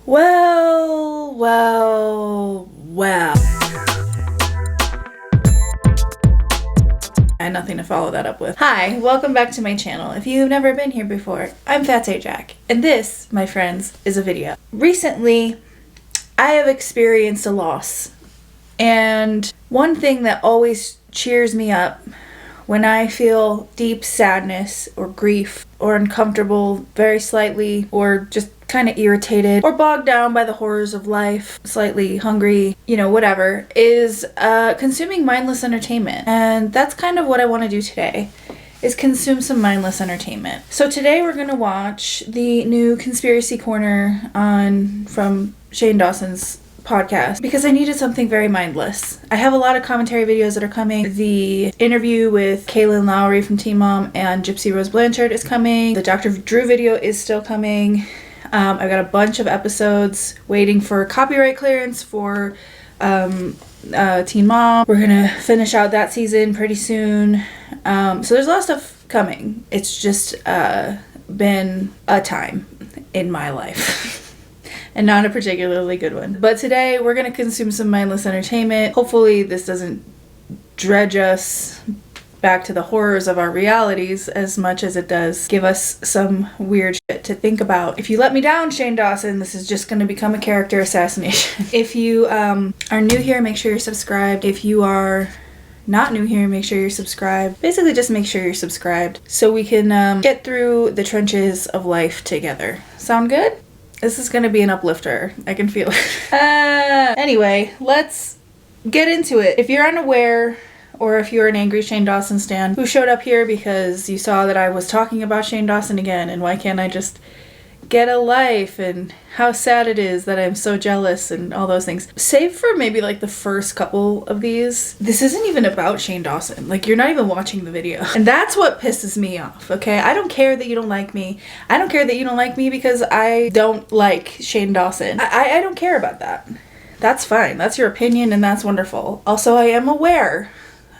Well. I had nothing to follow that up with. Hi, welcome back to my channel. If you've never been here before, I'm Sajak, and this, my friends, is a video. Recently, I have experienced a loss, and one thing that always cheers me up when I feel deep sadness or grief or uncomfortable very slightly or just kind of irritated or bogged down by the horrors of life, slightly hungry, whatever, is consuming mindless entertainment. And that's kind of what I want to do today, is consume some mindless entertainment. So today we're going to watch the new Conspiracy Corner from Shane Dawson's podcast because I needed something very mindless. I have a lot of commentary videos that are coming. The interview with Kaylin Lowry from Teen Mom and Gypsy Rose Blanchard is coming. The Dr. Drew video is still coming. I've got a bunch of episodes waiting for copyright clearance for Teen Mom. We're gonna finish out that season pretty soon. So there's a lot of stuff coming. It's just been a time in my life. And not a particularly good one. But today we're gonna consume some mindless entertainment. Hopefully this doesn't dredge us back to the horrors of our realities as much as it does give us some weird shit to think about. If you let me down, Shane Dawson, this is just gonna become a character assassination. If you are new here, make sure you're subscribed. If you are not new here, make sure you're subscribed. Basically just make sure you're subscribed so we can get through the trenches of life together. Sound good? This is gonna be an uplifter. I can feel it. Anyway, let's get into it. If you're unaware, or if you're an angry Shane Dawson stan who showed up here because you saw that I was talking about Shane Dawson again, and why can't I just get a life, and how sad it is that I'm so jealous and all those things. Save for maybe like the first couple of these. This isn't even about Shane Dawson. Like, you're not even watching the video. And that's what pisses me off, okay? I don't care that you don't like me. I don't care that you don't like me because I don't like Shane Dawson. I don't care about that. That's fine. That's your opinion and that's wonderful. Also, I am aware,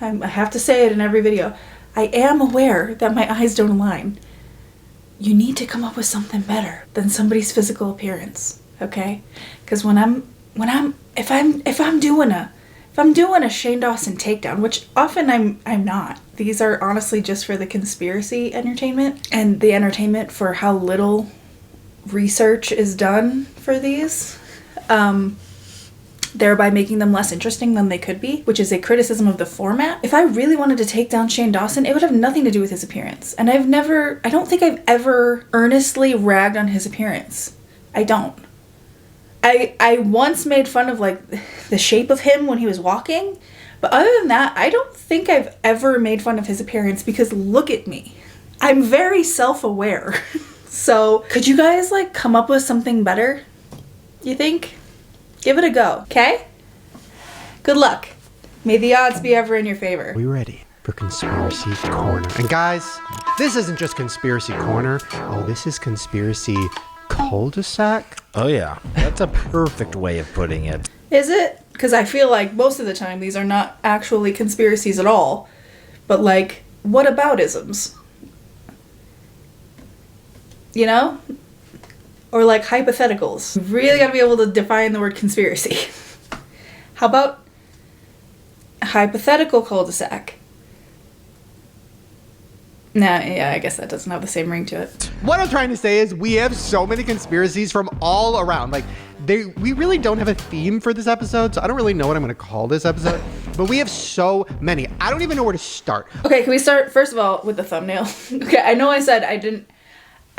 I have to say it in every video, I am aware that my eyes don't align. You need to come up with something better than somebody's physical appearance, okay? Because if I'm doing a Shane Dawson takedown, which often I'm not. These are honestly just for the conspiracy entertainment and the entertainment for how little research is done for these. Thereby making them less interesting than they could be, which is a criticism of the format. If I really wanted to take down Shane Dawson, it would have nothing to do with his appearance. And I don't think I've ever earnestly ragged on his appearance. I don't. I once made fun of like the shape of him when he was walking, but other than that, I don't think I've ever made fun of his appearance because look at me. I'm very self-aware. So could you guys like come up with something better? You think? Give it a go, okay? Good luck. May the odds be ever in your favor. We ready for Conspiracy Corner? And guys, this isn't just Conspiracy Corner. Oh, this is Conspiracy Cul-de-sac. Oh yeah, that's a perfect way of putting it. Is it? Because I feel like most of the time these are not actually conspiracies at all, but like, what about isms? You know? Or like hypotheticals. You really gotta be able to define the word conspiracy. How about hypothetical cul-de-sac? Nah, yeah, I guess that doesn't have the same ring to it. What I'm trying to say is we have so many conspiracies from all around. Like, we really don't have a theme for this episode, so I don't really know what I'm gonna call this episode, but we have so many. I don't even know where to start. Okay, can we start, first of all, with the thumbnail? Okay, I know I said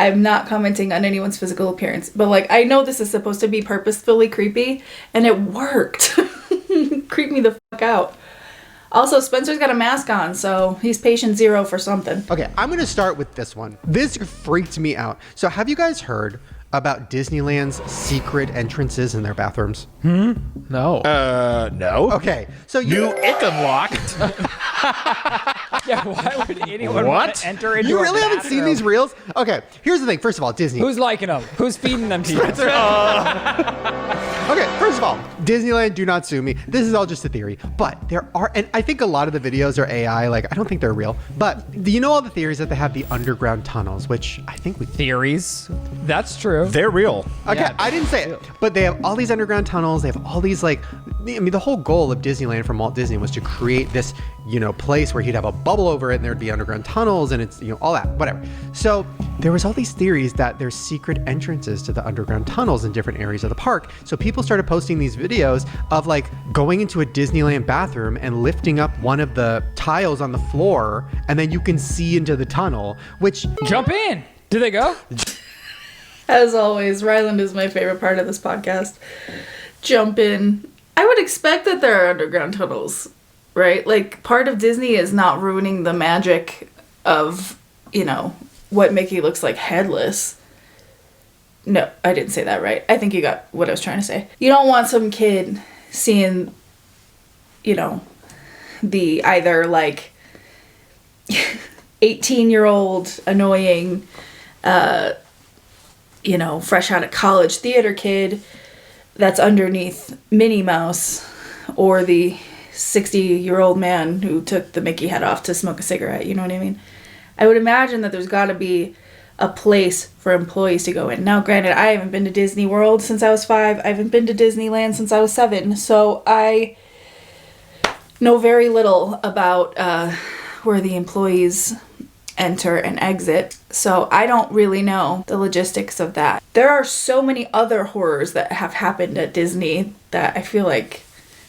I'm not commenting on anyone's physical appearance, but like, I know this is supposed to be purposefully creepy, and it worked. Creep me the fuck out. Also, Spencer's got a mask on, so he's patient zero for something. Okay, I'm gonna start with this one. This freaked me out. So have you guys heard about Disneyland's secret entrances in their bathrooms? No. No? Okay, so You item locked. Yeah, why would anyone want to enter into You a really haven't seen bathroom? these reels? Okay, here's the thing. First of all, Disney. Who's liking them? Who's feeding them to you? Okay, first of all, Disneyland, do not sue me. This is all just a theory. But there are, and I think a lot of the videos are AI. Like, I don't think they're real. But do you know all the theories that they have the underground tunnels, which I think we... Theories. That's true. They're real. Okay, Yeah, I didn't say it. But they have all these underground tunnels. They have all these, like... I mean, the whole goal of Disneyland from Walt Disney was to create this, place where he'd have a bubble over it and there'd be underground tunnels and it's, all that, whatever. So there was all these theories that there's secret entrances to the underground tunnels in different areas of the park. So people started posting these videos of like going into a Disneyland bathroom and lifting up one of the tiles on the floor and then you can see into the tunnel, which... Jump in. Do they go? As always, Ryland is my favorite part of this podcast. Jump in. I would expect that there are underground tunnels, right? Like, part of Disney is not ruining the magic of, what Mickey looks like headless. No, I didn't say that right. I think you got what I was trying to say. You don't want some kid seeing, the either, like, 18-year-old annoying, fresh out of college theater kid that's underneath Minnie Mouse, or the 60-year-old man who took the Mickey head off to smoke a cigarette, you know what I mean? I would imagine that there's got to be a place for employees to go in. Now, granted, I haven't been to Disney World since I was 5. I haven't been to Disneyland since I was 7, so I know very little about where the employees enter and exit, so I don't really know the logistics of that. There are so many other horrors that have happened at Disney that I feel like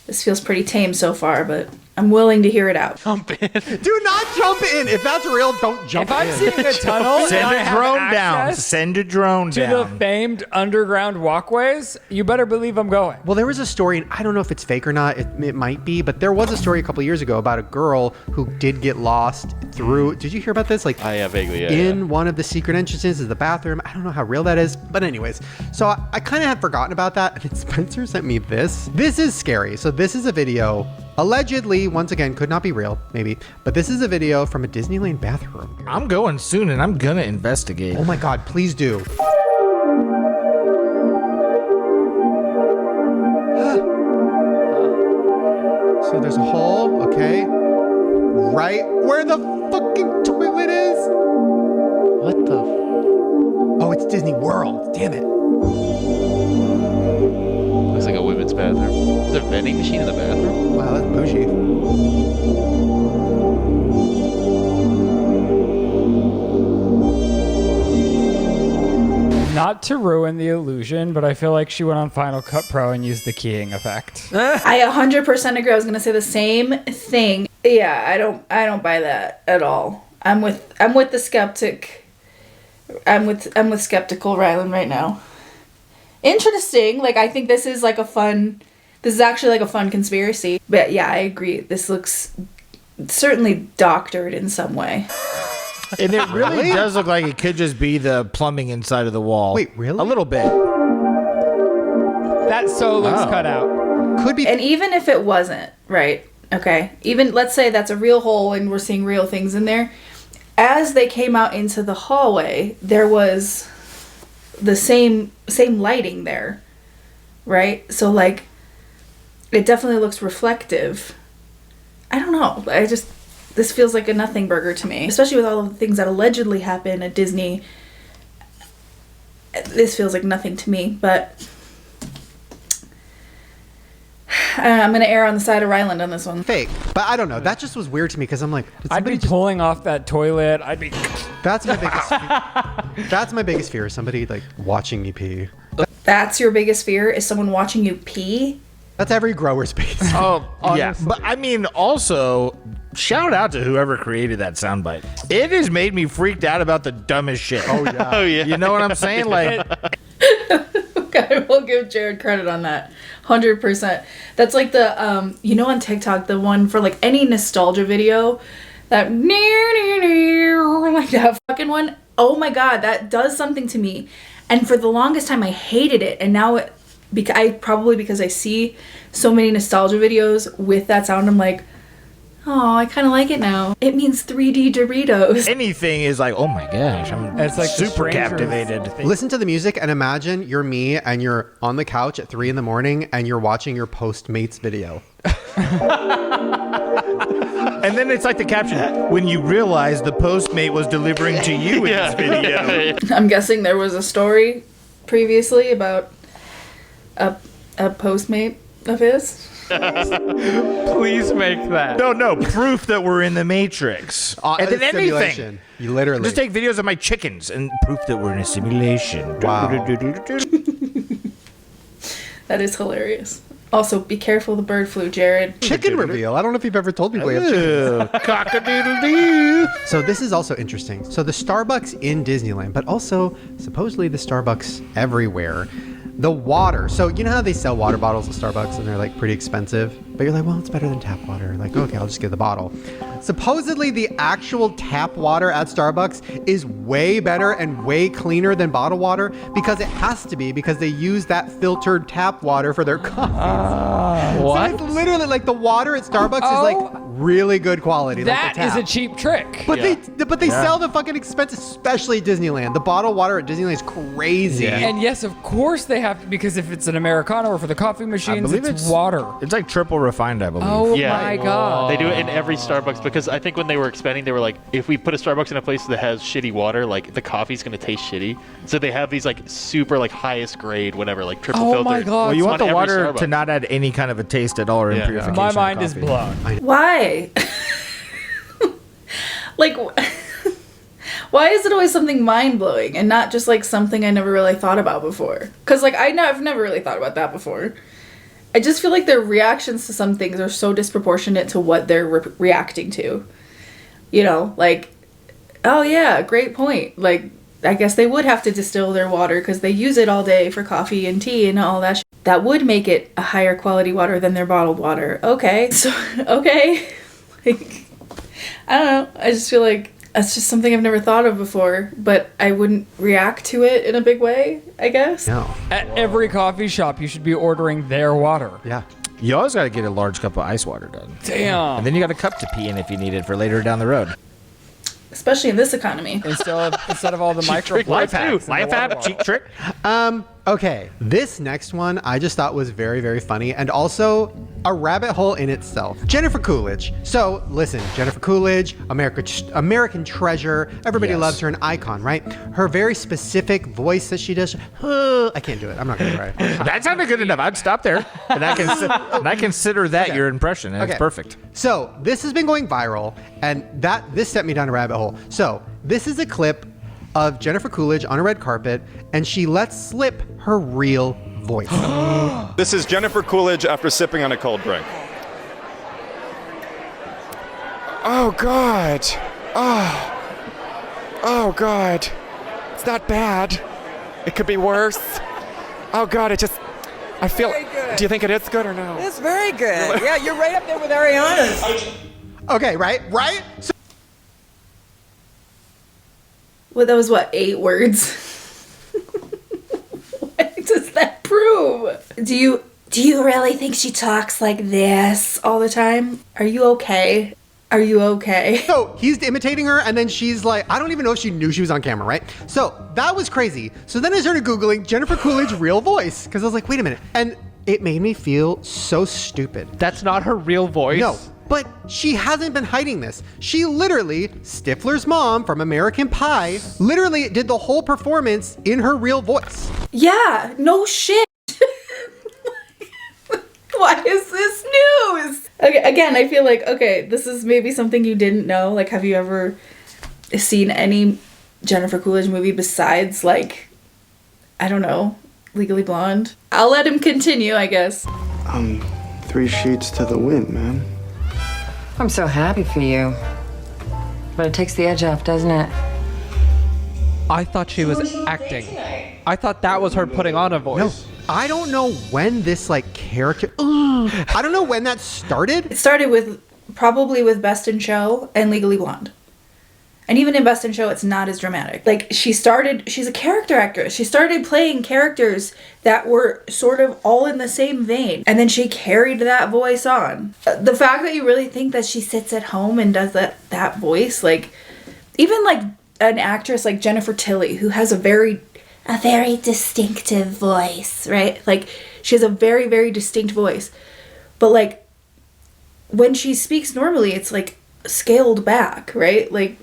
this feels pretty tame so far, but I'm willing to hear it out. Jump in. Do not jump in. If that's real, don't jump If I'm in. seeing a tunnel Send and I a have drone down. access Send a drone to down. the famed underground walkways, you better believe I'm going. Well, there was a story, and I don't know if it's fake or not. It might be, but there was a story a couple years ago about a girl who did get lost through. Did you hear about this? Like, Yeah, vaguely. Yeah, in one of the secret entrances is the bathroom. I don't know how real that is, but anyways. So I kind of had forgotten about that, and then Spencer sent me this. This is scary. So this is a video. Allegedly, once again, could not be real, maybe, but this is a video from a Disneyland bathroom. I'm going soon, and I'm gonna investigate. Oh my God, please do. So there's a hole, okay, right where the fucking toilet is. What the? Oh, it's Disney World. Damn it. Looks like a women's bathroom. Is there a vending machine in the bathroom? Wow, that's bougie. Not to ruin the illusion, but I feel like she went on Final Cut Pro and used the keying effect. I 100% agree. I was gonna say the same thing. Yeah, I don't buy that at all. I'm with the skeptic. I'm with skeptical Ryland right now. Interesting. Like, I think this is actually like a fun conspiracy. But yeah, I agree. This looks certainly doctored in some way. And it really Really? does look like it could just be the plumbing inside of the wall. Wait, really? A little bit. That so looks cut out. Could be. And even if it wasn't, right? Okay. Even let's say that's a real hole and we're seeing real things in there. As they came out into the hallway, there was the same lighting there, right? So like, it definitely looks reflective. I don't know. This feels like a nothing burger to me, especially with all of the things that allegedly happen at Disney. This feels like nothing to me, but I'm gonna err on the side of Ryland on this one. Fake, but I don't know. That just was weird to me because I'm like, did I'd somebody be pulling off that toilet. I'd be. That's my biggest. That's my biggest fear. Somebody like watching me pee. That's your biggest fear, is someone watching you pee? That's every grower's base. Oh, yeah. But I mean, also, shout out to whoever created that soundbite. It has made me freaked out about the dumbest shit. Oh yeah. Oh yeah. You know what I'm saying? Like, Okay, we'll give Jared credit on that. 100%. That's like the, on TikTok, the one for like any nostalgia video, that like that fucking one. Oh my God, that does something to me. And for the longest time, I hated it. And now because I see so many nostalgia videos with that sound, I'm like, Oh, I kind of like it now. It means 3D Doritos. Anything is like, oh my gosh, I'm It's like the super Stranger captivated. Things. Listen to the music and imagine you're me and you're on the couch at 3 a.m. and you're watching your Postmates video. And then it's like the caption, when you realize the Postmate was delivering to you in this video. I'm guessing there was a story previously about a Postmate of his. Please make that. No, proof that we're in the Matrix. And then anything. Simulation. You literally. Just take videos of my chickens and proof that we're in a simulation. Wow. That is hilarious. Also, be careful the bird flu, Jared. Chicken reveal. I don't know if you've ever told people you have chicken. Cock-a-doodle-doo. So this is also interesting. So the Starbucks in Disneyland, but also supposedly the Starbucks everywhere. The water. So you know how they sell water bottles at Starbucks and they're like pretty expensive? But you're like, well, it's better than tap water. Like, okay, I'll just get the bottle. Supposedly the actual tap water at Starbucks is way better and way cleaner than bottled water because it has to be because they use that filtered tap water for their coffee. What? So it's literally like the water at Starbucks is like really good quality. That like is the a tap. cheap trick. But they sell the fucking expensive, especially at Disneyland. The bottled water at Disneyland is crazy. Yeah. And yes, of course they have to, because if it's an Americano or for the coffee machines, it's water. It's like triple refined, I believe. Oh Yeah. my god. They do it in every Starbucks because I think when they were expanding, they were like, if we put a Starbucks in a place that has shitty water, like the coffee's gonna taste shitty. So they have these like super like highest grade, whatever, like triple Oh filtered. my god. Well, you want on the every water to Starbucks. not add any kind of a taste at all or Yeah. impurification. My of mind is coffee. blown. Why? Like, why is it always something mind-blowing and not just like something I never really thought about before? Because like I've never really thought about that before. I just feel like their reactions to some things are so disproportionate to what they're reacting to. You know, like, oh yeah, great point. Like, I guess they would have to distill their water because they use it all day for coffee and tea and all that. That would make it a higher quality water than their bottled water. Okay, so okay, like, I don't know. I just feel like that's just something I've never thought of before, but I wouldn't react to it in a big way, I guess. No. At every coffee shop, you should be ordering their water. Yeah. You always got to get a large cup of ice water done. Damn. And then you got a cup to pee in if you need it for later down the road. Especially in this economy. Instead of all the micro Life hack, cheap trick. Okay, this next one I just thought was very, very funny and also a rabbit hole in itself. Jennifer Coolidge. So listen, Jennifer Coolidge, American treasure. Everybody Yes. loves her, an icon, right? Her very specific voice that she does. I can't do it. I'm not gonna try. That sounded good enough. I'd stop there. And I consider that your impression. And Okay. it's perfect. So this has been going viral, and this sent me down a rabbit hole. So this is a clip of Jennifer Coolidge on a red carpet, and she lets slip her real voice. This is Jennifer Coolidge after sipping on a cold drink. Oh God. Oh God. It's not bad. It could be worse. Oh God, I feel. Very good. Do you think it is good or no? It's very good. Yeah, you're right up there with Ariana's. Okay, right? So Well, that was what, 8 words? What does that prove? Do you really think she talks like this all the time? Are you okay? Are you okay? So he's imitating her, and then she's like, I don't even know if she knew she was on camera, right? So that was crazy. So then I started Googling Jennifer Coolidge's real voice, because I was like, wait a minute. And it made me feel so stupid. That's not her real voice. No, but she hasn't been hiding this. She literally, Stifler's mom from American Pie, literally did the whole performance in her real voice. Yeah, no shit. Why is this news? Okay, again, I feel like, okay, this is maybe something you didn't know. Like, have you ever seen any Jennifer Coolidge movie besides, like, I don't know, Legally Blonde? I'll let him continue, I guess. 3 sheets to the wind, man. I'm so happy for you. But it takes the edge off, doesn't it? I thought she was acting. I thought that was her putting on a voice. No, I don't know when this like character. I don't know when that started. It started with, probably with Best in Show and Legally Blonde. And even in Best in Show, it's not as dramatic. Like, she's a character actress. She started playing characters that were sort of all in the same vein. And then she carried that voice on. The fact that you really think that she sits at home and does that voice, like, even like an actress like Jennifer Tilly, who has a very distinctive voice, right? Like, she has a very, very distinct voice. But like, when she speaks normally, it's like scaled back, right? Like,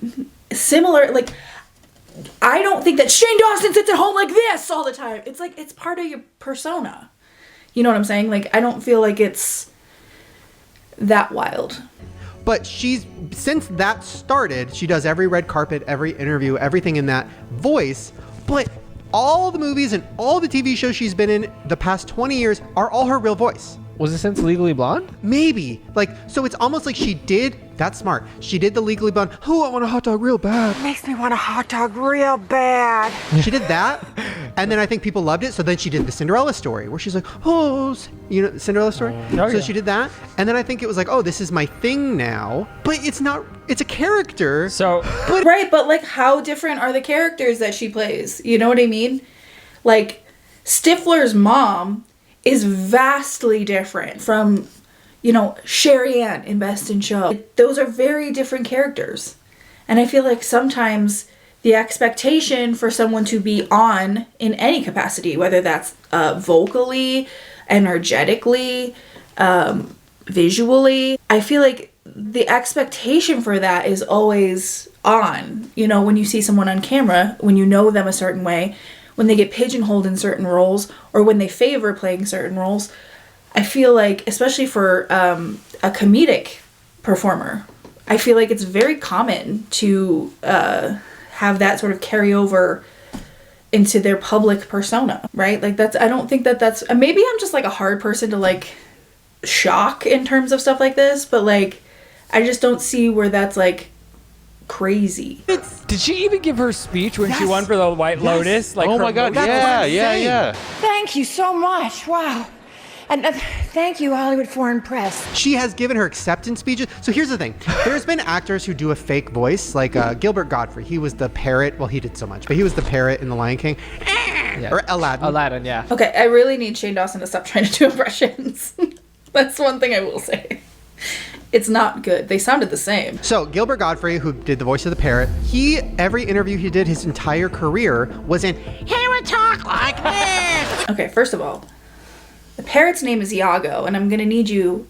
similar, like, I don't think that Shane Dawson sits at home like this all the time. It's like, it's part of your persona. You know what I'm saying? Like, I don't feel like it's that wild. But since that started, she does every red carpet, every interview, everything in that voice. But all the movies and all the TV shows she's been in the past 20 years are all her real voice. Was it since Legally Blonde? Maybe. Like, so it's almost like that's smart. She did the Legally Blonde, oh, I want a hot dog real bad. Makes me want a hot dog real bad. She did that, and then I think people loved it, so then she did the Cinderella story, where she's like, oh, you know, the Cinderella story? So she did that, and then I think it was like, oh, this is my thing now, but it's not, it's a character. So, right, but like, how different are the characters that she plays? You know what I mean? Like, Stifler's mom is vastly different from, you know, Sherry Ann in Best in Show. Those are very different characters. And I feel like sometimes the expectation for someone to be on in any capacity, whether that's vocally, energetically, visually, I feel like the expectation for that is always on. You know, when you see someone on camera, when you know them a certain way, when they get pigeonholed in certain roles, or when they favor playing certain roles, I feel like, especially for a comedic performer, I feel like it's very common to have that sort of carry over into their public persona, right? Like, I don't think that's, maybe I'm just like a hard person to like shock in terms of stuff like this, but like, I just don't see where that's like crazy. Did she even give her speech when she won for the White Lotus? Like, oh my God, yeah. Thank you so much. Wow. And thank you, Hollywood Foreign Press. She has given her acceptance speeches. So here's the thing. There's been actors who do a fake voice, like Gilbert Gottfried. He was the parrot. Well, he did so much, but he was the parrot in The Lion King. Yeah. Or Aladdin. Aladdin, yeah. Okay, I really need Shane Dawson to stop trying to do impressions. That's one thing I will say. It's not good. They sounded the same. So Gilbert Gottfried, who did the voice of the parrot, every interview he did his entire career was in, he would talk like this. Okay, first of all, the parrot's name is Iago, and I'm going to need you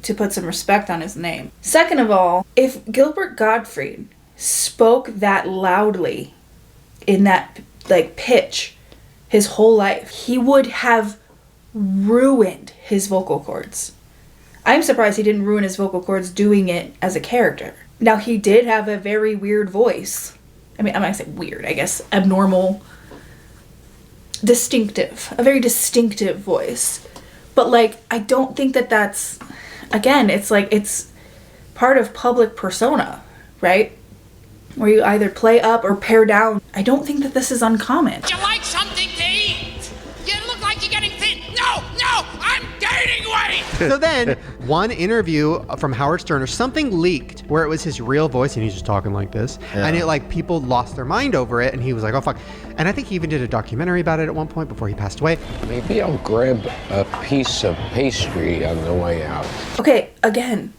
to put some respect on his name. Second of all, if Gilbert Gottfried spoke that loudly in that like pitch his whole life, he would have ruined his vocal cords. I'm surprised he didn't ruin his vocal cords doing it as a character. Now, he did have a very weird voice. I mean, I'm not gonna say weird, I guess abnormal, distinctive, a very distinctive voice. But like, I don't think that that's, again, it's like, it's part of public persona, right? Where you either play up or pare down. I don't think that this is uncommon. Would you like something to eat? You look like you're getting thin. No, I'm gaining weight. So then, one interview from Howard Stern or something leaked where it was his real voice and he's just talking like this. Yeah. And it like, people lost their mind over it and he was like, oh fuck. And I think he even did a documentary about it at one point before he passed away. Maybe I'll grab a piece of pastry on the way out. Okay, again,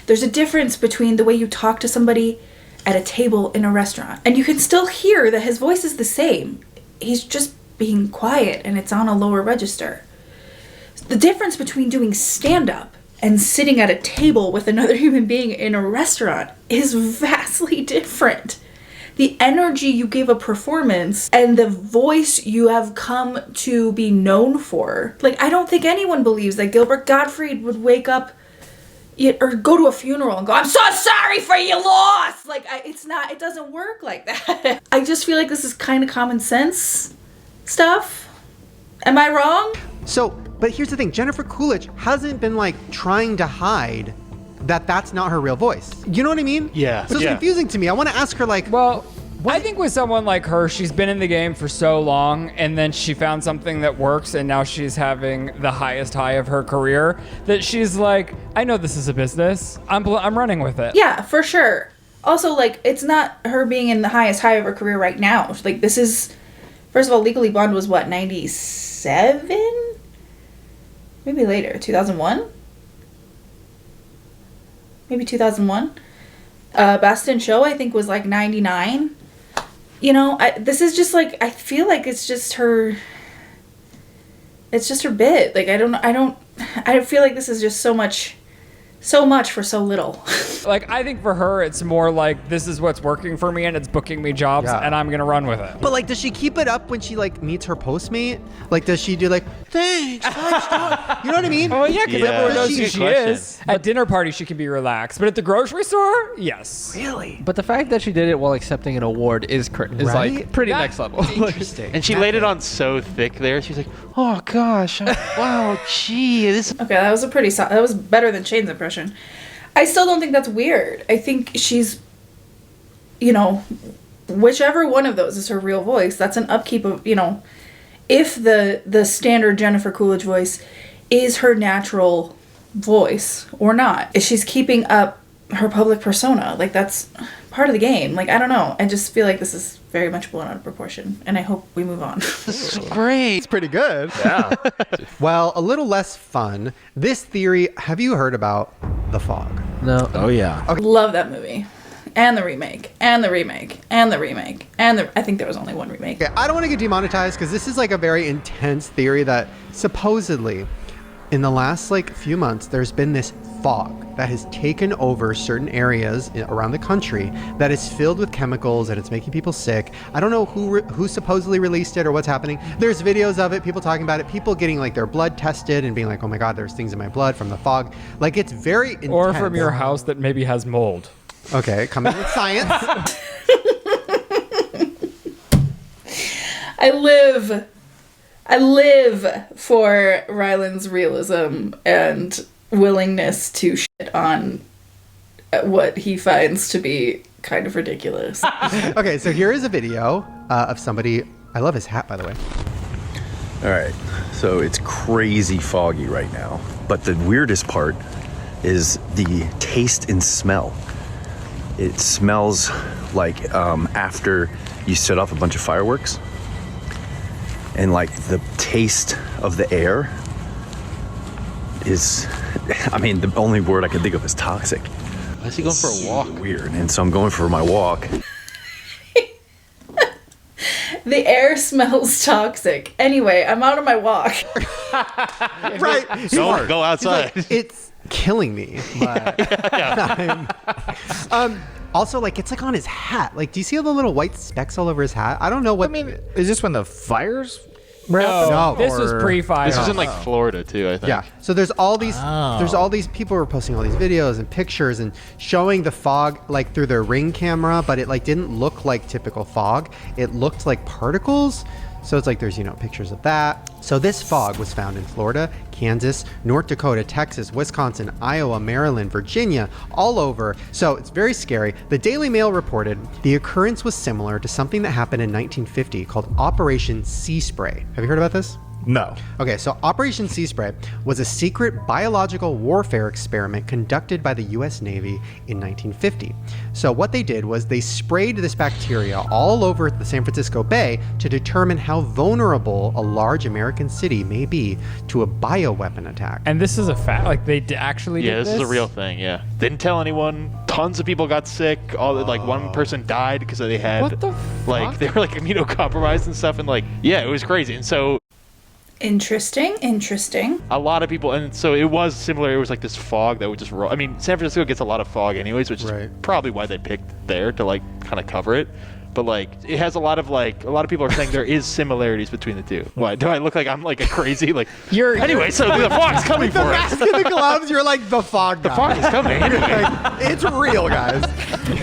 there's a difference between the way you talk to somebody at a table in a restaurant, and you can still hear that his voice is the same. He's just being quiet and it's on a lower register. The difference between doing stand-up and sitting at a table with another human being in a restaurant is vastly different. The energy you give a performance and the voice you have come to be known for. Like, I don't think anyone believes that Gilbert Gottfried would wake up or go to a funeral and go, I'm so sorry for your loss. Like, it doesn't work like that. I just feel like this is kind of common sense stuff. Am I wrong? So, but here's the thing. Jennifer Coolidge hasn't been like trying to hide that that's not her real voice. You know what I mean? Yeah. So it's confusing to me. I want to ask her like, well, I think with someone like her, she's been in the game for so long and then she found something that works and now she's having the highest high of her career that she's like, I know this is a business. I'm running with it. Yeah, for sure. Also, like, it's not her being in the highest high of her career right now. Like, this is, first of all, Legally Blonde was what, 97? Maybe later, 2001? Maybe 2001. Best in Show, I think, was like 99. You know, this is just like, I feel like it's just her bit. Like, I feel like this is just so much for so little. Like, I think for her, it's more like, this is what's working for me and it's booking me jobs and I'm going to run with it. But like, does she keep it up when she like meets her Postmate? Like, does she do like, thanks, you know what I mean? Oh yeah, because everyone knows who she question. is. At dinner party, she can be relaxed, but at the grocery store, yes. Really? But the fact that she did it while accepting an award is Right? like pretty next level. Interesting. And she laid it on so thick there. She's like, oh gosh, wow, gee, this. Okay, that was that was better than Shane's impression. I still don't think that's weird. I think she's, you know, whichever one of those is her real voice, that's an upkeep of, you know, if the standard Jennifer Coolidge voice is her natural voice or not. If she's keeping up her public persona, like, that's part of the game. Like, I don't know. I just feel like this is very much blown out of proportion, and I hope we move on. This is great. It's pretty good. Yeah. Well, a little less fun. This theory, have you heard about The Fog? No. Oh yeah. Love that movie. And the remake. And the remake. And the remake. And I think there was only one remake. Okay, I don't want to get demonetized because this is like a very intense theory that supposedly in the last like few months, there's been this fog that has taken over certain areas around the country that is filled with chemicals and it's making people sick. I don't know who supposedly released it or what's happening. There's videos of it, people talking about it, people getting like their blood tested and being like, oh my God, there's things in my blood from the fog. Like, it's very intense. Or from your house that maybe has mold. Okay, coming with science. I live for Ryland's realism and willingness to shit on what he finds to be kind of ridiculous. Okay, so here is a video of somebody. I love his hat, by the way. All right, so it's crazy foggy right now, but the weirdest part is the taste and smell. It smells like after you set off a bunch of fireworks, and like the taste of the air is, I mean, the only word I can think of is toxic. Why is he going for a walk? Weird. And so I'm going for my walk. The air smells toxic. Anyway, I'm out on my walk. Right. Don't go outside. Like, it's killing me. But also, like, it's like on his hat. Like, do you see all the little white specks all over his hat? I don't know what. I mean, is this when the fires? No, this was pre-fire. This was in like Florida too, I think. Yeah. So there's all these people who are posting all these videos and pictures and showing the fog like through their Ring camera, but it like didn't look like typical fog. It looked like particles. So it's like there's, you know, pictures of that. So this fog was found in Florida, Kansas, North Dakota, Texas, Wisconsin, Iowa, Maryland, Virginia, all over. So it's very scary. The Daily Mail reported the occurrence was similar to something that happened in 1950 called Operation Sea Spray. Have you heard about this? No. Okay, so Operation Sea Spray was a secret biological warfare experiment conducted by the US Navy in 1950. So what they did was they sprayed this bacteria all over the San Francisco Bay to determine how vulnerable a large American city may be to a bioweapon attack. And this is a fact. Like, they actually did this is a real thing. Yeah, didn't tell anyone. Tons of people got sick. Like one person died because they had What the like fuck? they were like immunocompromised and stuff, and like yeah, it was crazy. And so Interesting. a lot of people, and so it was similar. It was like this fog that would just roll. I mean, San Francisco gets a lot of fog anyways, which is probably why they picked there to like kind of cover it. But like, it has a lot of people are saying there is similarities between the two. Why do I look like I'm like a crazy like? Anyway, so the fog's coming for the us. mask and the gloves, you're like the fog guy. The fog is coming. Anyway. Like, it's real, guys.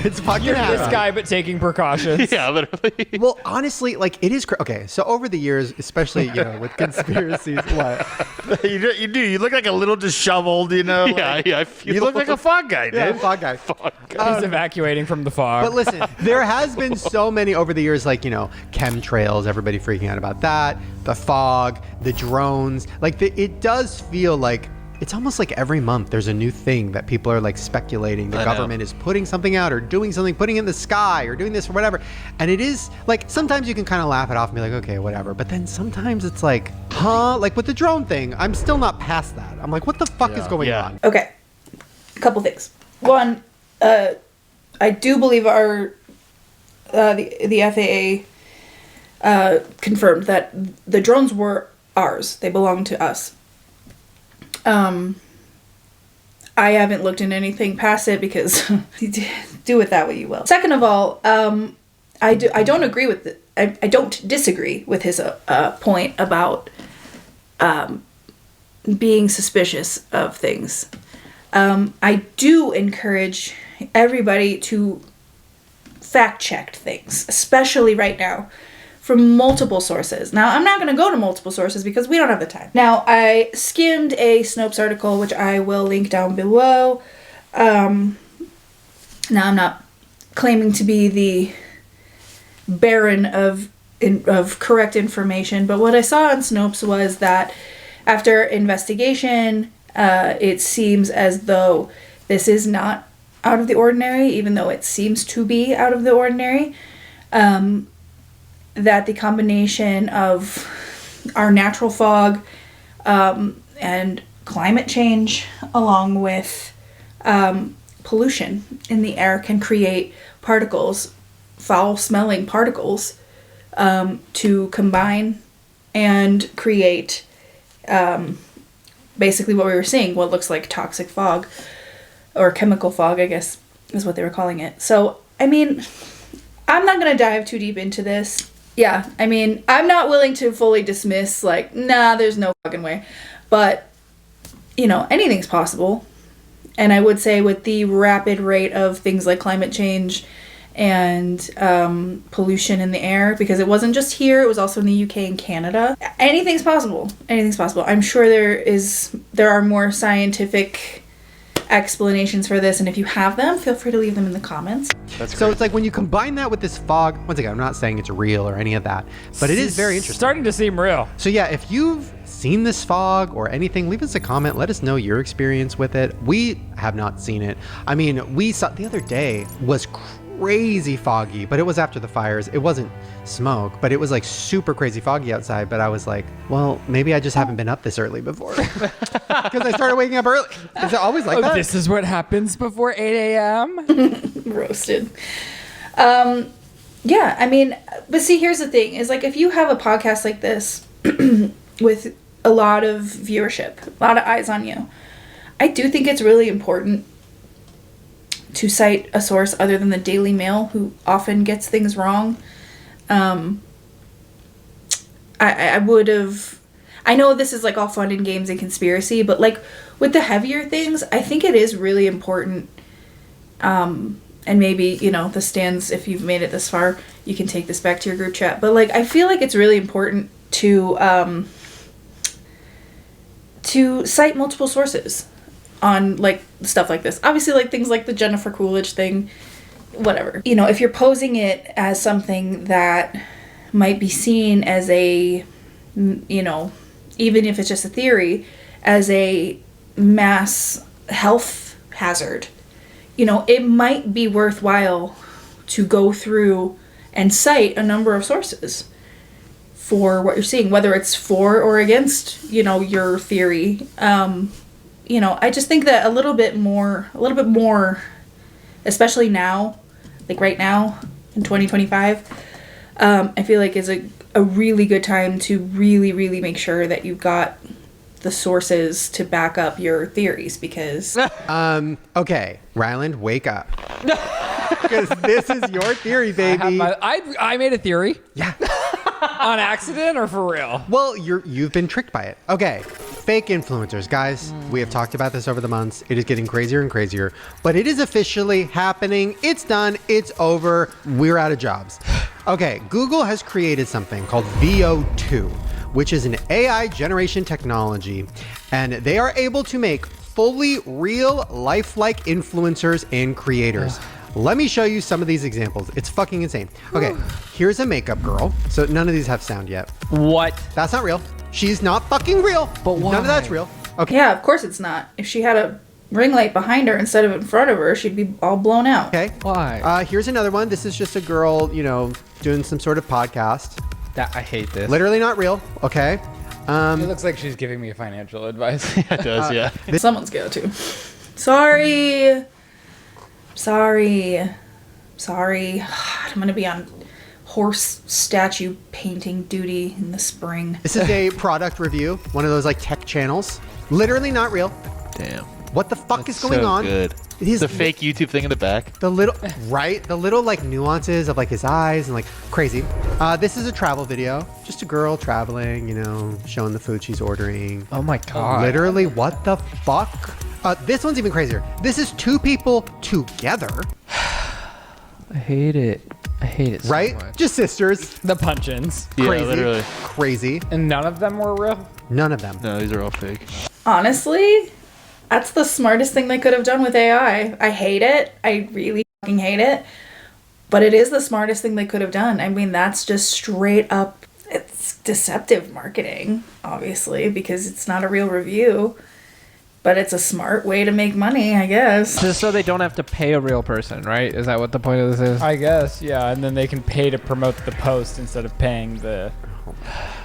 It's fucking You're happening. this guy, but taking precautions. Yeah, literally. Well, honestly, like it is. Okay, so over the years, especially with conspiracies, what? You do. You look like a little disheveled, you know? Yeah, like, yeah. I feel you look like a fog guy, dude. Yeah, fog guy. He's evacuating from the fog. But listen, there has been so many over the years, like, chemtrails, everybody freaking out about that, the fog, the drones. Like, it does feel like it's almost like every month there's a new thing that people are like speculating. The government is putting something out or doing something, putting it in the sky or doing this or whatever. And it is like, sometimes you can kind of laugh it off and be like, okay, whatever. But then sometimes it's like, huh? Like with the drone thing, I'm still not past that. I'm like, what the fuck is going on? Okay. A couple things. One, I do believe the FAA confirmed that the drones were ours. They belong to us. I haven't looked into anything past it because do with that what you will. Second of all, I don't agree with it. I don't disagree with his point about being suspicious of things. I do encourage everybody to fact check things, especially right now, from multiple sources. Now, I'm not going to go to multiple sources because we don't have the time. Now, I skimmed a Snopes article, which I will link down below. Now, I'm not claiming to be the baron of correct information, but what I saw on Snopes was that after investigation, it seems as though this is not out of the ordinary, even though it seems to be out of the ordinary. That the combination of our natural fog and climate change, along with pollution in the air, can create particles, foul-smelling particles, to combine and create basically what we were seeing, what looks like toxic fog, or chemical fog, I guess is what they were calling it. So, I mean, I'm not going to dive too deep into this. Yeah, I mean, I'm not willing to fully dismiss, like, nah, there's no fucking way. But, you know, anything's possible. And I would say with the rapid rate of things like climate change and pollution in the air, because it wasn't just here, it was also in the UK and Canada. Anything's possible. Anything's possible. I'm sure there are more scientific explanations for this, and if you have them, feel free to leave them in the comments. So it's like when you combine that with this fog, once again, I'm not saying it's real or any of that, but it is very interesting. Starting to seem real. So yeah, if you've seen this fog or anything, leave us a comment. Let us know your experience with it. We have not seen it. I mean, we saw the other day was crazy foggy, but it was after the fires. It wasn't smoke, but it was like super crazy foggy outside. But I was like, well, maybe I just haven't been up this early before because I started waking up early. Is it always like that? This is what happens before 8 a.m. Roasted. Yeah, I mean, but see, here's the thing is, like, if you have a podcast like this with a lot of viewership, a lot of eyes on you, I do think it's really important to cite a source other than the Daily Mail, who often gets things wrong. I would have... I know this is like all fun and games and conspiracy, but like with the heavier things, I think it is really important. And maybe, you know, the stands, if you've made it this far, you can take this back to your group chat. But like, I feel like it's really important to cite multiple sources on like stuff like this. Obviously, like things like the Jennifer Coolidge thing, whatever. You know, if you're posing it as something that might be seen as a, you know, even if it's just a theory, as a mass health hazard, you know, it might be worthwhile to go through and cite a number of sources for what you're seeing, whether it's for or against, you know, your theory. You know, I just think that a little bit more, especially now, like right now in 2025, I feel like is a really good time to really make sure that you've got the sources to back up your theories, because okay, Ryland, wake up, because this is your theory, baby. I made a theory. Yeah. On accident or for real? Well, you've been tricked by it. Okay, fake influencers, guys. We have talked about this over the months. It is getting crazier and crazier, but it is officially happening. It's done. It's over. We're out of jobs. Okay, Google has created something called VO2, which is an AI generation technology, and they are able to make fully real, lifelike influencers and creators. Let me show you some of these examples. It's fucking insane. Okay, here's a makeup girl. So none of these have sound yet. What? That's not real. She's not fucking real. But why? None of that's real. Okay. Yeah, of course it's not. If she had a ring light behind her instead of in front of her, she'd be all blown out. Okay. Why? Here's another one. This is just a girl, doing some sort of podcast. I hate this. Literally not real. Okay. It looks like she's giving me financial advice. It does, yeah. Someone's got to. Sorry. I'm gonna be on horse statue painting duty in the spring. This is a product review. One of those like tech channels. Literally not real. Damn. What the fuck That's is going so on? Good. It is the fake YouTube thing in the back. The little like nuances of like his eyes and like crazy. This is a travel video. Just a girl traveling, showing the food she's ordering. Oh my god. Literally, what the fuck? This one's even crazier. This is two people together. I hate it. I hate it so right? much. Just sisters. The punch-ins. Crazy. Yeah, literally. Crazy. And none of them were real? None of them. No, these are all fake. Honestly, that's the smartest thing they could have done with AI. I hate it. I really fucking hate it. But it is the smartest thing they could have done. I mean, that's just straight up, it's deceptive marketing, obviously, because it's not a real review. But it's a smart way to make money, I guess. Just so they don't have to pay a real person, right? Is that what the point of this is? I guess, yeah. And then they can pay to promote the post instead of paying the...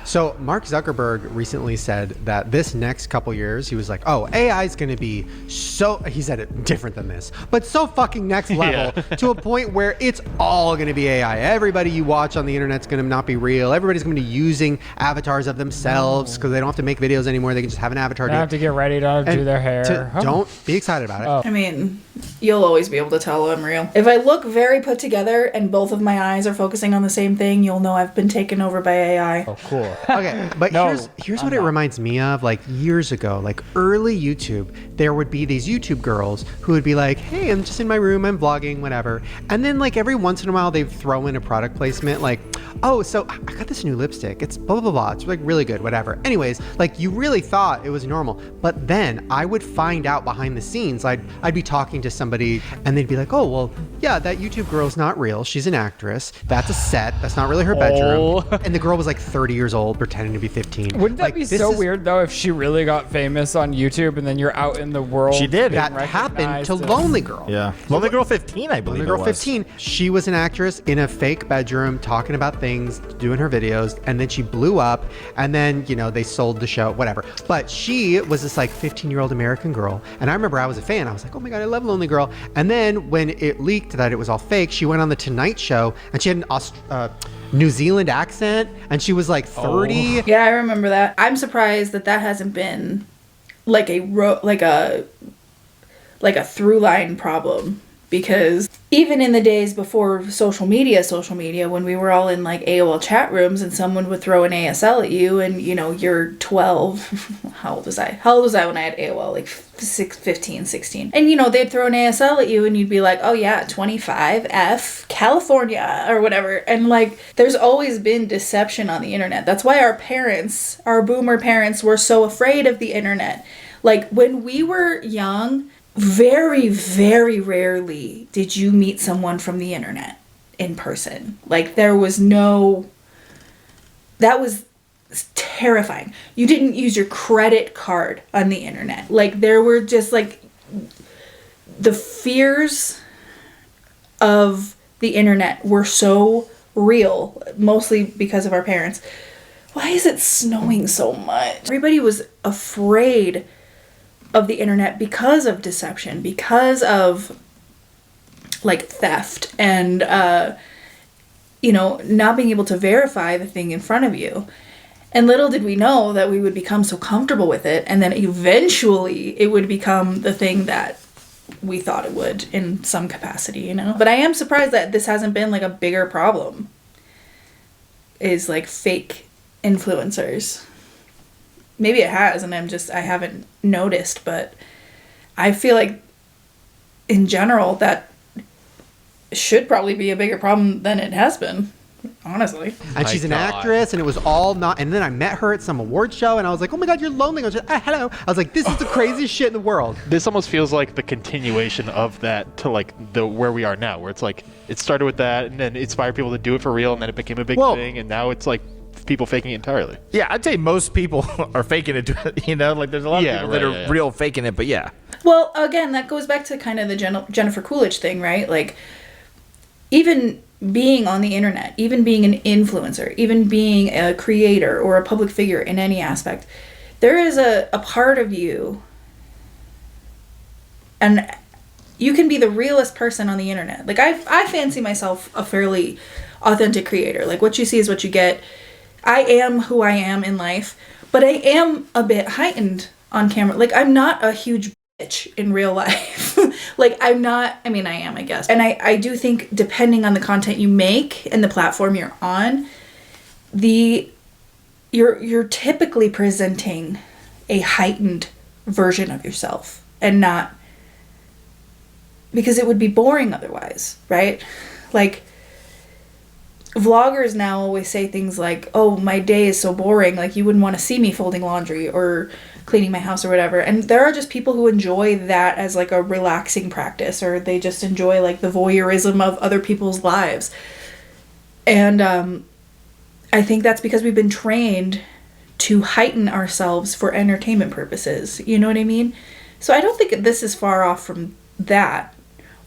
So Mark Zuckerberg recently said that this next couple years, he was like, oh, AI is going to be so, he said it different than this, but so fucking next level to a point where it's all going to be AI. Everybody you watch on the internet's going to not be real. Everybody's going to be using avatars of themselves because they don't have to make videos anymore. They can just have an avatar. They don't have to get ready, don't have to do their hair. Don't be excited about it. Oh. I mean, you'll always be able to tell I'm real. If I look very put together and both of my eyes are focusing on the same thing, you'll know I've been taken over by AI. Oh, cool. Okay, but No, here's what it reminds me of. Like years ago, like early YouTube, there would be these YouTube girls who would be like, hey, I'm just in my room, I'm vlogging, whatever. And then like every once in a while they'd throw in a product placement like, oh, so I got this new lipstick. It's blah, blah, blah. It's like really good, whatever. Anyways, like you really thought it was normal. But then I would find out behind the scenes, I'd be talking to somebody and they'd be like, oh, well, yeah, that YouTube girl's not real. She's an actress. That's a set. That's not really her bedroom. And the girl was like 30 years old pretending to be 15. Wouldn't that be so weird though if she really got famous on YouTube and then you're out in the world? She did. That happened to Lonely Girl. Yeah. Lonely Girl 15, I believe. Lonely Girl 15. She was an actress in a fake bedroom talking about things, doing her videos, and then she blew up, and then, they sold the show, whatever. But she was this like 15-year-old American girl, and I remember I was a fan. I was like, oh my God, I love Lonely Girl. And then when it leaked that it was all fake, she went on the Tonight Show, and she had an New Zealand accent, and she was like 30. Yeah, I remember that. I'm surprised that hasn't been like a through line problem, because even in the days before social media, when we were all in like AOL chat rooms and someone would throw an ASL at you and you're 12. How old was I when I had AOL? Like 15, 16. And they'd throw an ASL at you and you'd be like, oh yeah, 25 F California or whatever. And like there's always been deception on the internet. That's why our boomer parents were so afraid of the internet. Like when we were young, very, very rarely did you meet someone from the internet in person. Like that was terrifying. You didn't use your credit card on the internet. Like there were just like the fears of the internet were so real, mostly because of our parents. Why is it snowing so much? Everybody was afraid of the internet because of deception, because of like theft and not being able to verify the thing in front of you. And little did we know that we would become so comfortable with it, and then eventually it would become the thing that we thought it would in some capacity, But I am surprised that this hasn't been like a bigger problem, is like fake influencers. Maybe it has, and I haven't noticed, but I feel like in general that should probably be a bigger problem than it has been, honestly. And she's an actress, and it was all not, and then I met her at some award show, and I was like, oh my God, you're lonely. I was just, hello. I was like, this is the craziest shit in the world. This almost feels like the continuation of that to like where we are now, where it's like, it started with that, and then it inspired people to do it for real, and then it became a big thing, and now it's like people faking it entirely. Yeah, I'd say most people are faking it. You know, like there's a lot of people that are real faking it, but yeah. Well, again, that goes back to kind of the Jennifer Coolidge thing, right? Like, even being on the internet, even being an influencer, even being a creator or a public figure in any aspect, there is a part of you, and you can be the realest person on the internet. Like, I fancy myself a fairly authentic creator. Like, what you see is what you get. I am who I am in life, but I am a bit heightened on camera. Like, I'm not a huge bitch in real life. Like, I'm not, I mean, I am, I guess. And I do think, depending on the content you make and the platform you're on, you're typically presenting a heightened version of yourself, and not, because it would be boring otherwise, right? Like, vloggers now always say things like, oh, my day is so boring, like you wouldn't want to see me folding laundry or cleaning my house or whatever. And there are just people who enjoy that as like a relaxing practice, or they just enjoy like the voyeurism of other people's lives. And I think that's because we've been trained to heighten ourselves for entertainment purposes. You know what I mean? So I don't think this is far off from that,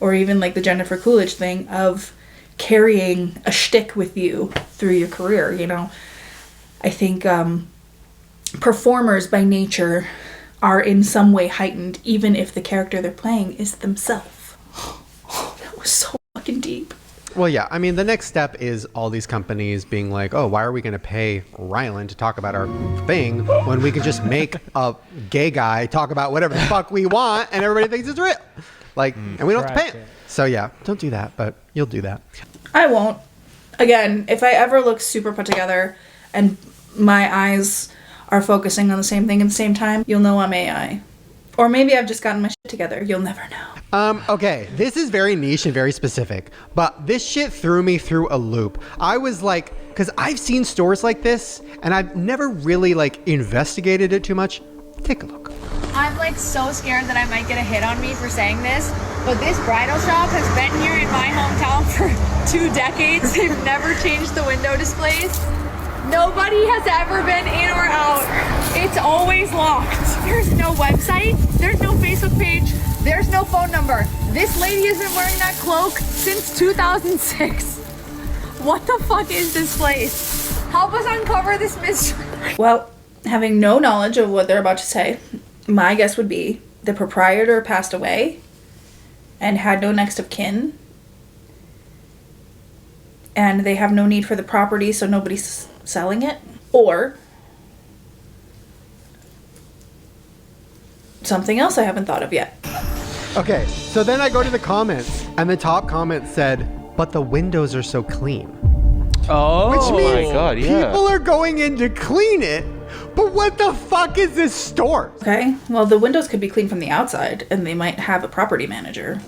or even like the Jennifer Coolidge thing of carrying a shtick with you through your career, you know. I think performers by nature are in some way heightened, even if the character they're playing is themselves. That was so fucking deep. Well, yeah, I mean, the next step is all these companies being like, oh, why are we going to pay Rylan to talk about our thing when we can just make a gay guy talk about whatever the fuck we want and everybody thinks it's real? Like, and we don't have to pay him. So yeah, don't do that, but you'll do that. I won't. Again, if I ever look super put together and my eyes are focusing on the same thing at the same time, you'll know I'm AI. Or maybe I've just gotten my shit together. You'll never know. Okay, this is very niche and very specific, but this shit threw me through a loop. I was like, because I've seen stores like this, and I've never really like investigated it too much. Take a look. I'm like so scared that I might get a hit on me for saying this, but this bridal shop has been here in my hometown for 2 decades. They've never changed the window displays. Nobody has ever been in or out. It's always locked. There's no website. There's no Facebook page. There's no phone number. This lady has been wearing that cloak since 2006. What the fuck is this place? Help us uncover this mystery. Well, having no knowledge of what they're about to say, my guess would be the proprietor passed away and had no next of kin, and they have no need for the property, so nobody's selling it, or something else I haven't thought of yet. Okay, so then I go to the comments, and the top comment said, but the windows are so clean. Oh, which means my God, yeah. people are going in to clean it. But what the fuck is this store? Okay, well, the windows could be clean from the outside, and they might have a property manager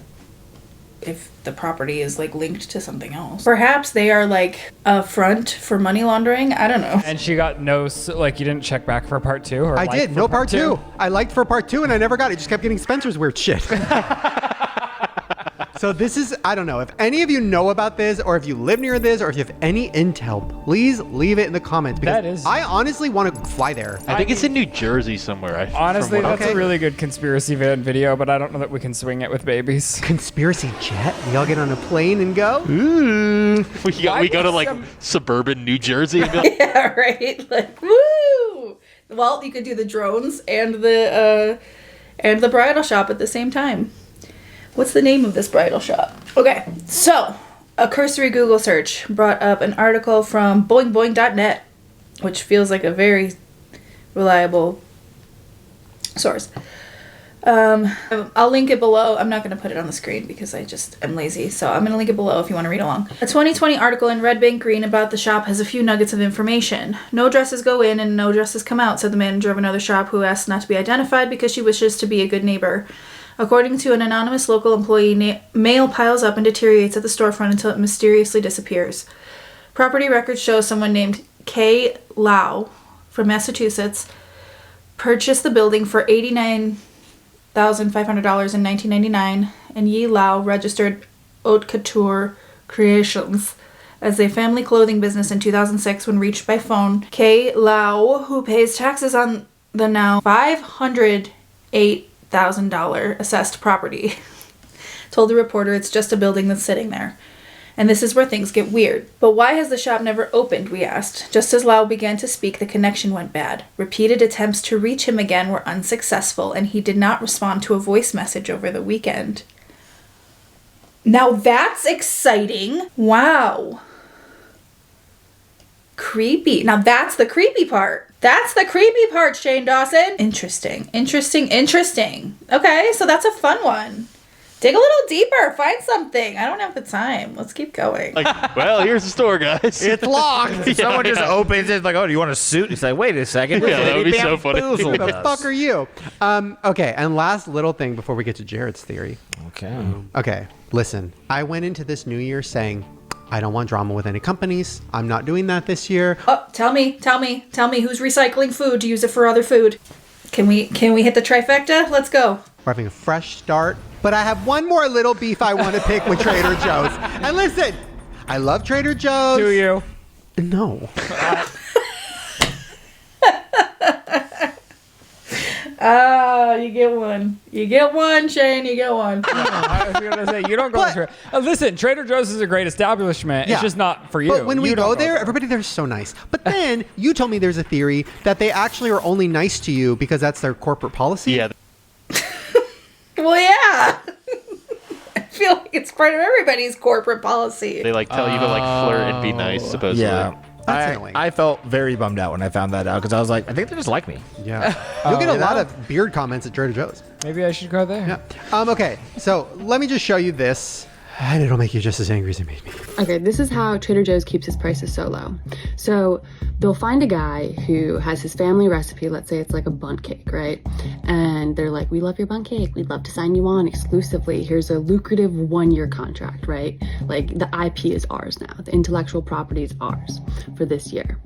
if the property is like linked to something else. Perhaps they are like a front for money laundering. I don't know. And she got no, like, you didn't check back for part 2? Or I did, no part 2. I liked for part 2 and I never got it. Just kept getting Spencer's weird shit. So this is, I don't know, if any of you know about this, or if you live near this, or if you have any intel, please leave it in the comments, because I honestly want to fly there. I think it's in New Jersey somewhere. Honestly, that's a really good conspiracy video, but I don't know that we can swing it with babies. Conspiracy jet? We all get on a plane and go? Ooh. We go to like suburban New Jersey. And yeah, right? Like, woo! Well, you could do the drones and the bridal shop at the same time. What's the name of this bridal shop? Okay, so a cursory Google search brought up an article from boingboing.net, which feels like a very reliable source. I'll link it below. I'm not going to put it on the screen because I just am lazy, so I'm going to link it below if you want to read along. A 2020 article in Red Bank Green about the shop has a few nuggets of information. No dresses go in and no dresses come out, said the manager of another shop, who asked not to be identified because she wishes to be a good neighbor. According to an anonymous local employee, mail piles up and deteriorates at the storefront until it mysteriously disappears. Property records show someone named Kay Lau from Massachusetts purchased the building for $89,500 in 1999, and Yi Lau registered Haute Couture Creations as a family clothing business in 2006 when reached by phone. Kay Lau, who pays taxes on the now $508,000 assessed property, told the reporter it's just a building that's sitting there. And this is where things get weird. But why has the shop never opened, we asked. Just as Lau began to speak, the connection went bad. Repeated attempts to reach him again were unsuccessful, and he did not respond to a voice message over the weekend. Now that's exciting. Wow. Creepy. Now that's the creepy part. That's the creepy part, Shane Dawson. Interesting. Okay, so that's a fun one. Dig a little deeper. Find something. I don't have the time. Let's keep going. Like, well, here's the store, guys. It's locked. Someone just opens it, like, oh, do you want a suit? He's like, wait a second. Yeah, that would be so funny. Who the fuck are you? Okay, and last little thing before we get to Jared's theory. Okay, listen. I went into this new year saying, I don't want drama with any companies. I'm not doing that this year. Oh, tell me who's recycling food to use it for other food. Can we hit the trifecta? Let's go. We're having a fresh start. But I have one more little beef I want to pick with Trader Joe's. And listen, I love Trader Joe's. Do you? No. You get one. You get one, Shane. You get one. I was going to say, you don't go to listen, Trader Joe's is a great establishment. Yeah. It's just not for you. But when we You go don't there, everybody there is so nice. But then you told me there's a theory that they actually are only nice to you because that's their corporate policy. Yeah. Well, yeah. I feel like it's part of everybody's corporate policy. They like tell you to like flirt and be nice, supposedly. Yeah. That's annoying. I felt very bummed out when I found that out because I was like, I think they just like me. Yeah. You'll get a lot of beard comments at Trader Joe's. Maybe I should go there. Yeah. Okay, so let me just show you this. And it'll make you just as angry as it made me. Okay, this is how Trader Joe's keeps his prices so low. So they'll find a guy who has his family recipe. Let's say it's like a bundt cake, right? And they're like, we love your bundt cake. We'd love to sign you on exclusively. Here's a lucrative 1-year contract, right? Like the IP is ours now. The intellectual property is ours for this year.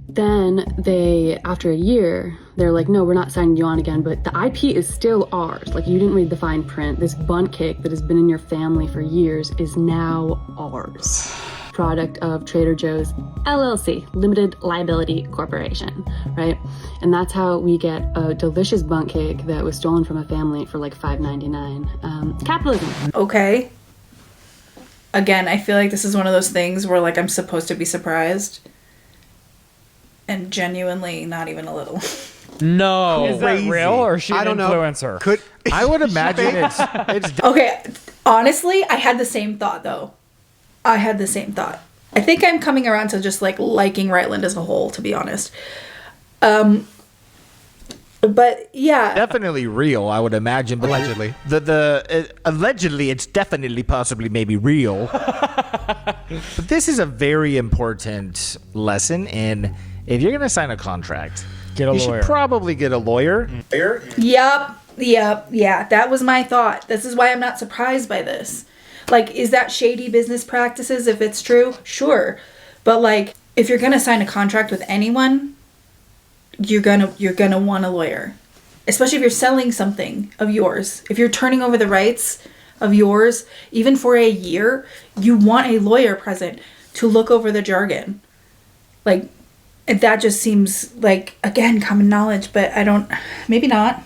Then they, after a year, they're like, no, we're not signing you on again, but the IP is still ours. Like, you didn't read the fine print. This bundt cake that has been in your family for years is now ours. Product of Trader Joe's LLC, Limited Liability Corporation, right? And that's how we get a delicious bundt cake that was stolen from a family for like $5.99. Capitalism. Okay. Again, I feel like this is one of those things where like I'm supposed to be surprised. And genuinely not even a little. No. Is that real or is she an influencer? Could I would imagine it's Okay, honestly, I had the same thought though. I think I'm coming around to just like liking Rightland as a whole, to be honest. But yeah, definitely real, I would imagine. But allegedly, allegedly, it's definitely, possibly, maybe real. But this is a very important lesson in if you're gonna sign a contract, get a lawyer. You should probably get a lawyer. Yep. That was my thought. This is why I'm not surprised by this. Like, is that shady business practices if it's true? Sure. But like, if you're gonna sign a contract with anyone, you're gonna want a lawyer. Especially if you're selling something of yours. If you're turning over the rights of yours, even for a year, you want a lawyer present to look over the jargon. Like, that just seems like, again, common knowledge, but maybe not.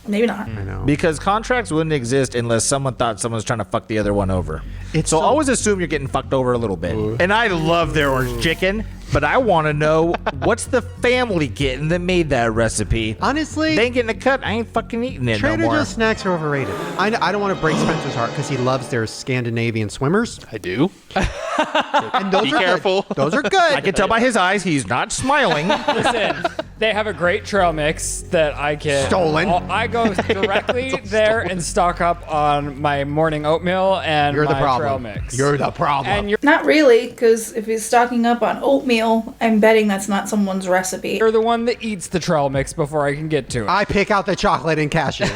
I know. Because contracts wouldn't exist unless someone thought someone was trying to fuck the other one over. So always assume you're getting fucked over a little bit. And I love their orange chicken, but I want to know what's the family getting that made that recipe. Honestly, they ain't getting a cut. I ain't fucking eating it Trader no more. Joe's snacks are overrated. I don't want to break Spencer's heart because he loves their Scandinavian swimmers. I do. And those Be are careful. Good. Those are good. I can tell by his eyes he's not smiling. Listen, they have a great trail mix that I can... Stolen. I go directly there and stock up on my morning oatmeal and You're the my problem. trail mix. You're the problem. And you're Not really, because if he's stocking up on oatmeal, I'm betting that's not someone's recipe. the one that eats the trail mix before I can get to it. I pick out the chocolate and cashews.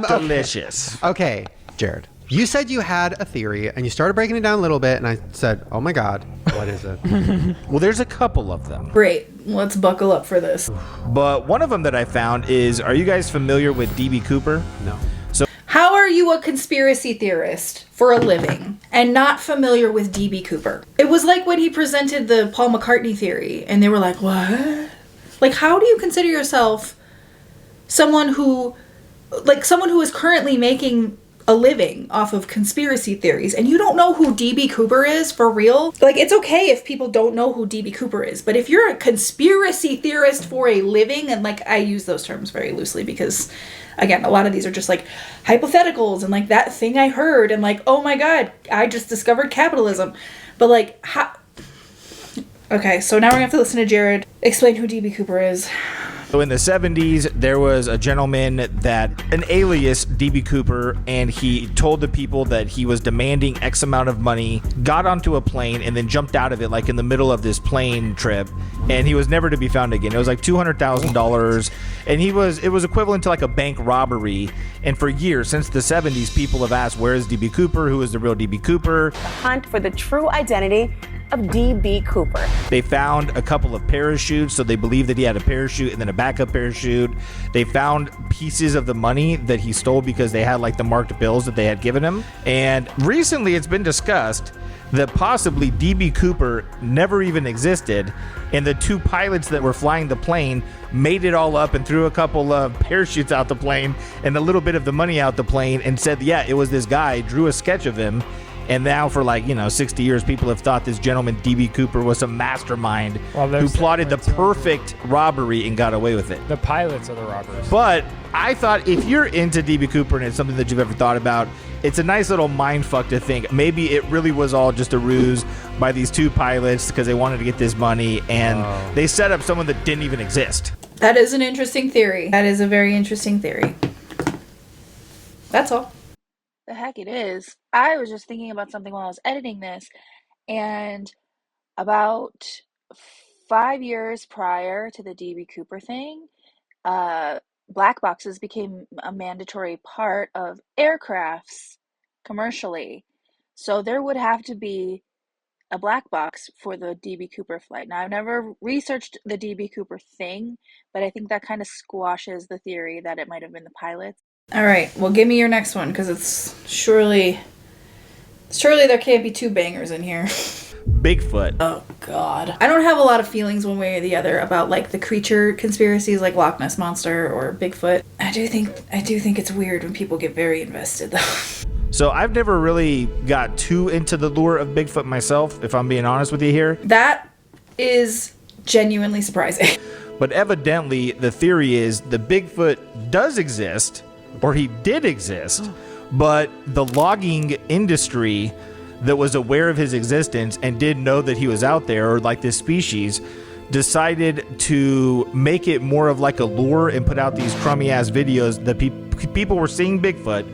Delicious. Okay, Jared. You said you had a theory, and you started breaking it down a little bit, and I said, oh my God, what is it? Well, there's a couple of them. Great. Let's buckle up for this. But one of them that I found is, are you guys familiar with D.B. Cooper? No. So How are you you a conspiracy theorist for a living and not familiar with D.B. Cooper. It was like when he presented the Paul McCartney theory and they were like, what? Like, how do you consider yourself someone who is currently making a living off of conspiracy theories and you don't know who D.B. Cooper is for real? Like, it's okay if people don't know who D.B. Cooper is, but if you're a conspiracy theorist for a living, and like, I use those terms very loosely because, again, a lot of these are just like hypotheticals and like that thing I heard and like, oh my God, I just discovered capitalism. But like, how? Okay, so now we're gonna have to listen to Jared explain who D.B. Cooper is. So in the 70s, there was a gentleman an alias D.B. Cooper, and he told the people that he was demanding X amount of money, got onto a plane, and then jumped out of it like in the middle of this plane trip, and he was never to be found again. It was like $200,000, and it was equivalent to like a bank robbery. And for years, since the 70s, people have asked, where is D.B. Cooper? Who is the real D.B. Cooper? Hunt for the true identity of D.B. Cooper. They found a couple of parachutes, so they believe that he had a parachute and then a backup parachute. They found pieces of the money that he stole because they had like the marked bills that they had given him. And recently it's been discussed that possibly D.B. Cooper never even existed, and the two pilots that were flying the plane made it all up and threw a couple of parachutes out the plane and a little bit of the money out the plane and said, yeah, it was this guy, drew a sketch of him. And now for 60 years, people have thought this gentleman, D.B. Cooper, was a mastermind who plotted the perfect robbery and got away with it. The pilots are the robbers. But I thought if you're into D.B. Cooper and it's something that you've ever thought about, it's a nice little mind fuck to think maybe it really was all just a ruse by these two pilots because they wanted to get this money and they set up someone that didn't even exist. That is an interesting theory. That is a very interesting theory. That's all. The heck it is. I was just thinking about something while I was editing this, and about 5 years prior to the D.B. Cooper thing, black boxes became a mandatory part of aircrafts commercially. So there would have to be a black box for the D.B. Cooper flight. Now, I've never researched the D.B. Cooper thing, but I think that kind of squashes the theory that it might have been the pilots. All right, well, give me your next one, because it's surely there can't be two bangers in here. Bigfoot. Oh, God. I don't have a lot of feelings one way or the other about, like, the creature conspiracies like Loch Ness Monster or Bigfoot. I do think it's weird when people get very invested, though. So I've never really got too into the lure of Bigfoot myself, if I'm being honest with you here. That is genuinely surprising. But evidently, the theory is the Bigfoot does exist, or he did exist, but the logging industry that was aware of his existence and did know that he was out there, or like this species, decided to make it more of like a lure and put out these crummy ass videos that people were seeing Bigfoot,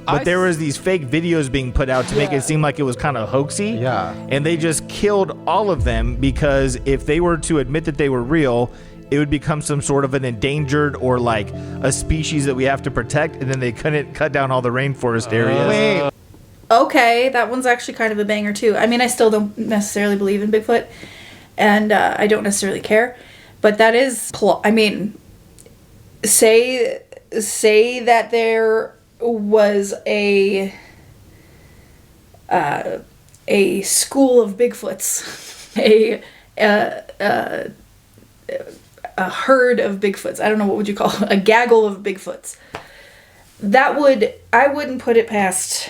but there was these fake videos being put out to make it seem like it was kind of hoaxy. Yeah. And they just killed all of them because if they were to admit that they were real, it would become some sort of an endangered or like a species that we have to protect, and then they couldn't cut down all the rainforest areas. Wait. Okay, that one's actually kind of a banger too. I mean, I still don't necessarily believe in Bigfoot, and I don't necessarily care, but that is, I mean, say that there was a school of Bigfoots, a herd of Bigfoots. I don't know, what would you call it? A gaggle of Bigfoots. I wouldn't put it past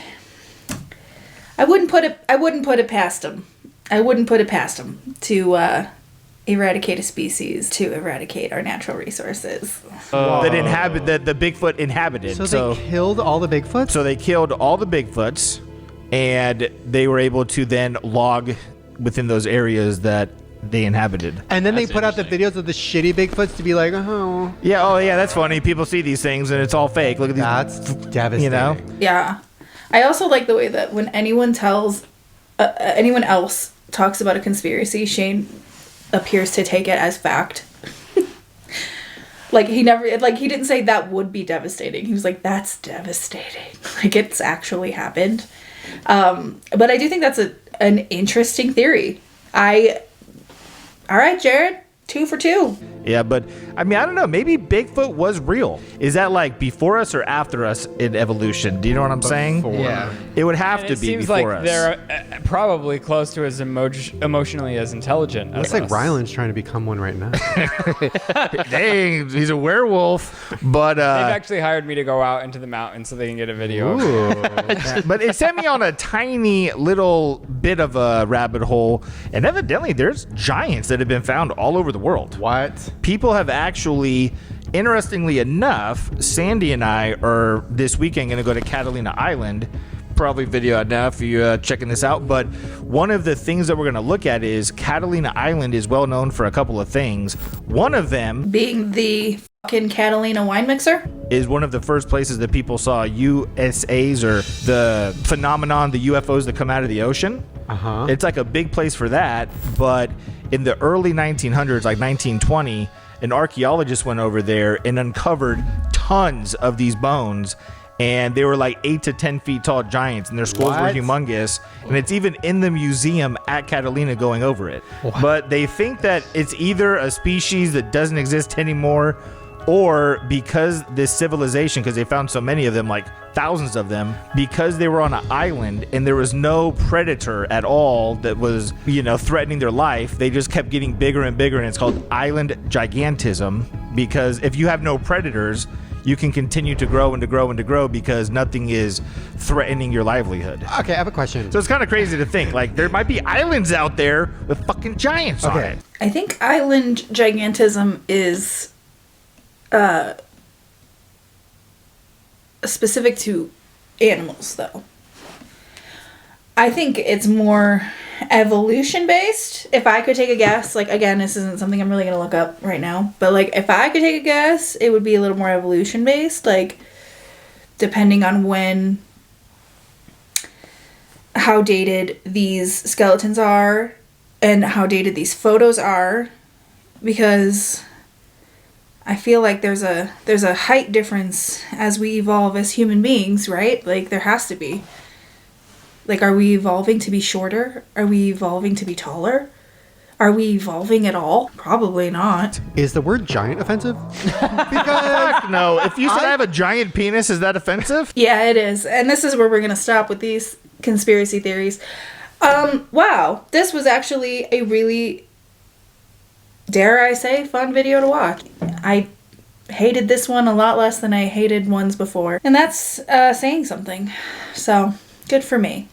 them to eradicate a species, to eradicate our natural resources. That the Bigfoot inhabited. So they killed all the Bigfoots? So they killed all the Bigfoots, and they were able to then log within those areas that they inhabited. And then they put out the videos of the shitty Bigfoots to be like, oh. Yeah, oh yeah, that's funny. People see these things and it's all fake. Look at these. That's devastating. You know? Yeah. I also like the way that when anyone else talks about a conspiracy, Shane appears to take it as fact. He didn't say that would be devastating. He was like, that's devastating. Like, it's actually happened. But I do think that's an interesting theory. All right, Jared, 2 for 2. Yeah, but I mean, I don't know. Maybe Bigfoot was real. Is that like before us or after us in evolution? Do you know what I'm saying? Yeah. It would have to It be seems before like us. they're probably close to as emotionally as intelligent. Looks as like us. Ryland's trying to become one right now. Dang, he's a werewolf. But They've actually hired me to go out into the mountains so they can get a video of it. But it sent me on a tiny little bit of a rabbit hole, and evidently there's giants that have been found all over the world. What? People have actually, interestingly enough, Sandy and I are this weekend going to go to Catalina Island. Probably video out now if you're checking this out. But one of the things that we're going to look at is Catalina Island is well known for a couple of things. One of them being the fucking Catalina wine mixer is one of the first places that people saw USAs, or the phenomenon, the UFOs that come out of the ocean. It's like a big place for that. But in the early 1900s, like 1920, an archaeologist went over there and uncovered tons of these bones. And they were like 8 to 10 feet tall giants, and their skulls were humongous. And it's even in the museum at Catalina going over it. But they think that it's either a species that doesn't exist anymore, or because this civilization, because they found so many of them, like thousands of them, because they were on an island and there was no predator at all that was, you know, threatening their life, they just kept getting bigger and bigger. And it's called island gigantism, because if you have no predators, you can continue to grow and to grow and to grow because nothing is threatening your livelihood. Okay, I have a question. So it's kind of crazy to think, like, there might be islands out there with fucking giants on it. I think island gigantism is specific to animals, though. I think it's more evolution based. If I could take a guess, like, again, this isn't something I'm really gonna look up right now, but like, if I could take a guess, it would be a little more evolution based, like depending on how dated these skeletons are and how dated these photos are, because I feel like there's a height difference as we evolve as human beings, right? Like, there has to be. Like, are we evolving to be shorter? Are we evolving to be taller? Are we evolving at all? Probably not. Is the word giant offensive? Because no, if you said I have a giant penis, is that offensive? Yeah, it is. And this is where we're going to stop with these conspiracy theories. Wow, this was actually a really, dare I say, fun video to watch. I hated this one a lot less than I hated ones before. And that's saying something. So, good for me.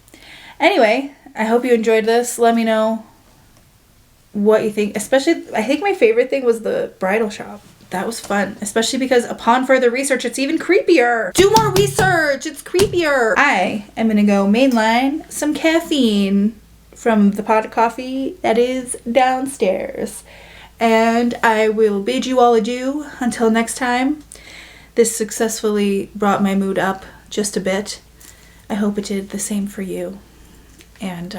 Anyway, I hope you enjoyed this. Let me know what you think. Especially, I think my favorite thing was the bridal shop. That was fun. Especially because upon further research, it's even creepier. Do more research. It's creepier. I am going to go mainline some caffeine from the pot of coffee that is downstairs. And I will bid you all adieu until next time. This successfully brought my mood up just a bit. I hope it did the same for you. And,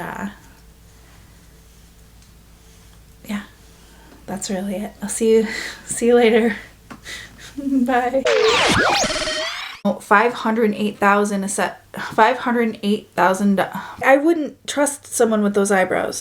yeah, that's really it. I'll see you later. Bye. 508,000 a set. 508,000. I wouldn't trust someone with those eyebrows.